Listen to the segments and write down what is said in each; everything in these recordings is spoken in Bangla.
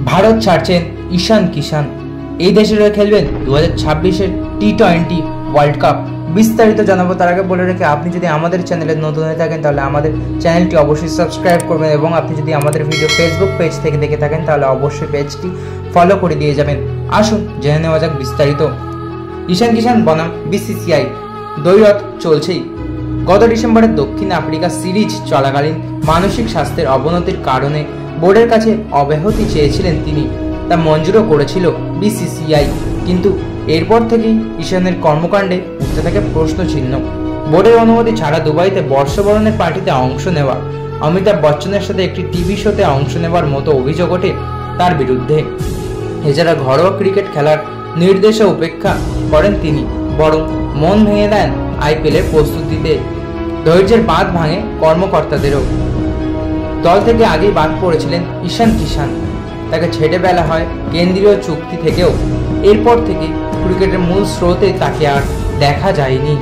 ভারত ছাড়ছেন ঈশান কিষান। এই দেশের হয়ে খেলবেন 2026-এর টি20 ওয়ার্ল্ড কাপ। বিস্তারিত জানাবো তার আগে বলে রেখে, আপনি যদি আমাদের চ্যানেলে নতুন হয়ে থাকেন তাহলে আমাদের চ্যানেলটি অবশ্যই সাবস্ক্রাইব করবেন, এবং আপনি যদি আমাদের ভিডিও ফেসবুক পেজ থেকে দেখে থাকেন তাহলে অবশ্যই পেজটি ফলো করে দিয়ে যাবেন। আসুন জেনে নেওয়া যাক বিস্তারিত। ঈশান কিষান বনাম বিসিসিআই দ্বৈরথ চলছেই। গত ডিসেম্বরে দক্ষিণ আফ্রিকা সিরিজ চলাকালীন মানসিক স্বাস্থ্যের অবনতির কারণে বোর্ডের কাছে অব্যাহতি চেয়েছিলেন তিনি। তা মঞ্জুরও করেছিল বিসিসিআই, কিন্তু এরপর থেকেই ঈশানের কর্মকাণ্ডে উঠতে থাকে প্রশ্নচিহ্ন। বোর্ডের অনুমতি ছাড়া দুবাইতে বর্ষবরণের পার্টিতে অংশ নেওয়া, অমিতাভ বচ্চনের সাথে একটি টিভি শোতে অংশ নেওয়ার মতো অভিযোগ ওঠে তার বিরুদ্ধে। এছাড়া ঘরোয়া ক্রিকেট খেলার নির্দেশও উপেক্ষা করেন তিনি, বরং মন ভেঙে দেন আইপিএলের প্রস্তুতিতে। ধৈর্যের বাঁধ ভাঙে কর্মকর্তাদেরও। দল থেকে আগেই বাদ পড়েছিলেন ঈশান কিষান, তাকে ছেড়ে ফেলা হয় কেন্দ্রীয় চুক্তি থেকেও। এরপর থেকে ক্রিকেটের মূল স্রোতে তাকে আর দেখা যায়নি।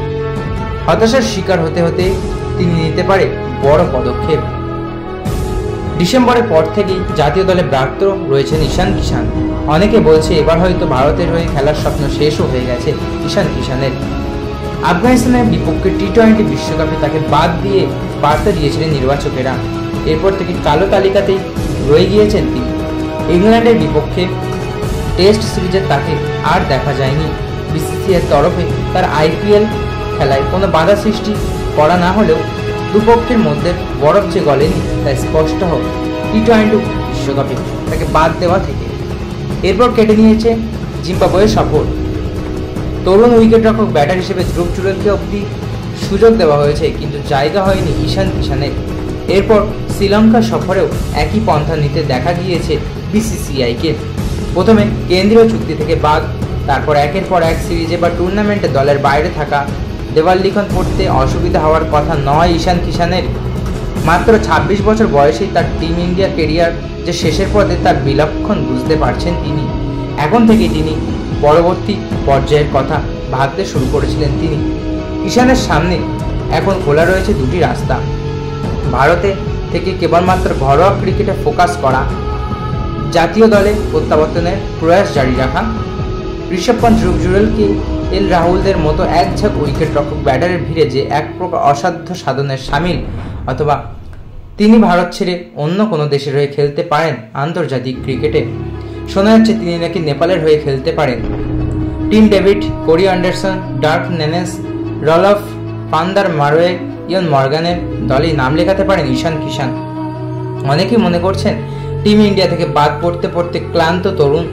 হতাশার শিকার হতে হতে তিনি নিতে পারে বড় পদক্ষেপ। ডিসেম্বরের পর থেকেই জাতীয় দলে ব্রাত্য রয়েছেন ঈশান কিষান। অনেকে বলছে এবার হয়তো ভারতের হয়ে খেলার স্বপ্ন শেষও হয়ে গেছে ঈশান কিষানের। আফগানিস্তানের বিপক্ষে টি20 বিশ্বকাপে তাকে বাদ দিয়ে বার্তা দিয়েছিলেন নির্বাচকেরা। এরপর থেকে কালো তালিকাতেই রয়ে গিয়েছেন তিনি। ইংল্যান্ডের বিপক্ষে টেস্ট সিরিজে তাকে আর দেখা যায়নি। বিসিসিআইয়ের তরফে তার আইপিএল খেলায় কোনো বাধা সৃষ্টি করা না হলেও দুপক্ষের মধ্যে বরফ যে গলেনি তা স্পষ্ট হোক টি20 বিশ্বকাপে তাকে বাদ দেওয়া থেকে। এরপর কেটে নিয়েছে জিম্বাবুয়ে সফর। তরুণ উইকেটরক্ষক ব্যাটার হিসেবে ধ্রুব জুরেলকে অবধি সুযোগ দেওয়া হয়েছে, কিন্তু জায়গা হয়নি ঈশান কিষানের। এরপর শ্রীলঙ্কা সফরেও একই পন্থা নিতে দেখা গিয়েছে বিসিসিআইকে। প্রথমে কেন্দ্রীয় চুক্তি থেকে বাদ, তারপর একের পর এক সিরিজে বা টুর্নামেন্টে দলের বাইরে থাকা। দেওয়াল লিখন পড়তে অসুবিধা হওয়ার কথা নয় ঈশান কিষানের। মাত্র 26 বছর বয়সেই তার টিম ইন্ডিয়া কেরিয়ার যে শেষের পথে তার বিলক্ষণ বুঝতে পারছেন তিনি। এখন থেকেই তিনি পরবর্তী পর্যায়ের কথা ভাবতে শুরু করেছিলেন তিনি। ঈশানের সামনে এখন খোলা রয়েছে দুটি রাস্তা: ভারতে থেকে কেবলমাত্র ঘরোয়া ক্রিকেটে ফোকাস করা, জাতীয় দলে প্রত্যাবর্তনের প্রয়াস জারি রাখা, ঋষভ পন্থ, ধ্রুব জুরেলকে এল রাহুলদের মতো এক ঝাঁক উইকেট রক্ষক ব্যাটারের ভিড়ে যে এক প্রকার অসাধ্য সাধনের সামিল, অথবা তিনি ভারত ছেড়ে অন্য কোনো দেশের হয়ে খেলতে পারেন আন্তর্জাতিক ক্রিকেটে। শোনা যাচ্ছে তিনি নাকি নেপালের হয়ে খেলতে পারেন। Tim David, Corey Anderson, Dirk Nannes, Roelof van der Merwe, Eoin মর্গানের দলে নাম লেখাতে পারেন ঈশান কিষান। অনেকেই মনে করছেন টিম ইন্ডিয়া থেকে বাদ পড়তে পড়তে ক্লান্ত তরুণ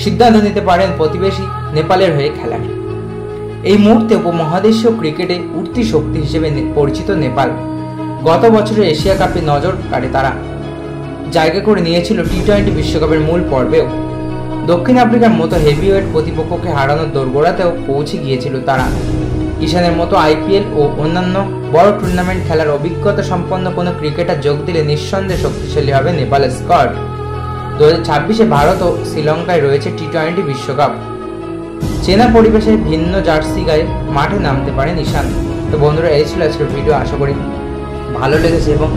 সিদ্ধান্ত নিতে পারেন প্রতিবেশী নেপালের হয়ে খেলার। এই মুহূর্তে উপমহাদেশীয় ক্রিকেটে উঠতি শক্তি হিসেবে পরিচিত নেপাল। গত বছরের এশিয়া কাপে নজর কাড়ে তারা, জায়গা করে নিয়েছিল টি20 বিশ্বকাপের মূল পর্বেও। দক্ষিণ আফ্রিকার মতো হেভিওয়েট প্রতিপক্ষকে হারানোর দোরগোড়াতেও পৌঁছে গিয়েছিল তারা। ঈশানের মতো আইপিএল ও অন্যান্য বড় টুর্নামেন্ট খেলার অভিজ্ঞতা সম্পন্ন কোনো ক্রিকেটার যোগ দিলে নিঃসন্দেহে শক্তিশালী হবে নেপালের স্কোয়াড। 2026-এ ভারত ও শ্রীলঙ্কায় রয়েছে টি20 বিশ্বকাপ। চেনা পরিবেশে ভিন্ন জার্সি গায়ে মাঠে নামতে পারেন ঈশান। তো বন্ধুরা, এই ছিল আজকের ভিডিও। আশা করি ভালো লেগেছে, এবং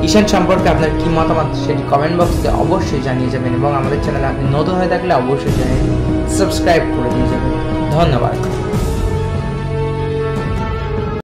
ঈশান সম্পর্কে আপনার কি মতামত সেটি কমেন্ট বক্সে অবশ্যই জানিয়ে যাবেন, এবং আমাদের চ্যানেলে আপনি নতুন হয়ে থাকলে অবশ্যই চ্যানেল সাবস্ক্রাইব করে দিয়ে যাবেন। ধন্যবাদ।